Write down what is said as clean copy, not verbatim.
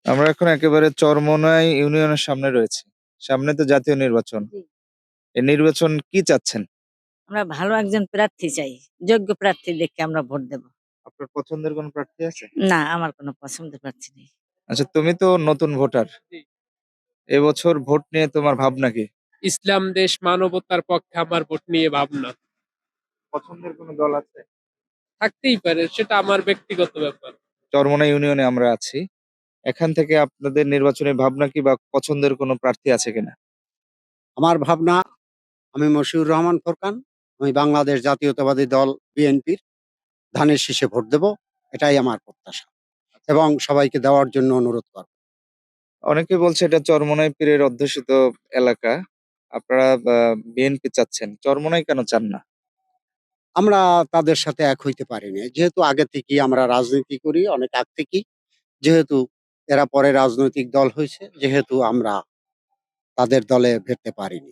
আমরা এখন একেবারে চরমোনাই ইউনিয়নের সামনে রয়েছি। সামনে তো জাতীয় নির্বাচন। জি। এই নির্বাচন কি চাচ্ছেন? আমরা ভালো একজন প্রার্থী চাই। যোগ্য প্রার্থী দেখে আমরা ভোট দেব। আপনার পছন্দের কোন প্রার্থী আছে? না, আমার কোনো পছন্দের প্রার্থী নেই। আচ্ছা, তুমি তো নতুন ভোটার। জি। এবছর ভোট নিয়ে তোমার ভাবনা কি? ইসলাম দেশ মানবতার পক্ষে আমার ভোট নিয়ে ভাবনা। পছন্দের কোন দল আছে? থাকতেই পারে, সেটা আমার ব্যক্তিগত ব্যাপার। চরমোনাই ইউনিয়নে আমরা আছি। এখান থেকে আপনাদের নির্বাচনী ভাবনা কি বা পছন্দের কোন প্রার্থী আছে কিনা? আমার ভাবনা, আমি মশিউর রহমান ফোরকান। আমি বাংলাদেশ জাতীয়তাবাদী দল বিএনপির ধানের শীষে ভোট দেব। এটাই আমার প্রত্যাশা এবং সবাইকে দেওয়ার জন্য অনুরোধ করব। অনেকে বলছে এটা চরমোনাই পীরের অধ্যুষিত এলাকা। আপনারা বিএনপি চাচ্ছেন। চরমোনাই কেন চান না? আমরা তাদের সাথে এক হইতে পারিনি। যেহেতু আগে থেকেই আমরা রাজনীতি করি, অনেক আগ থেকেই। যেহেতু এরা পরে রাজনৈতিক দল হইছে, যেহেতু আমরা তাদের দলে ভিড়তে পারিনি।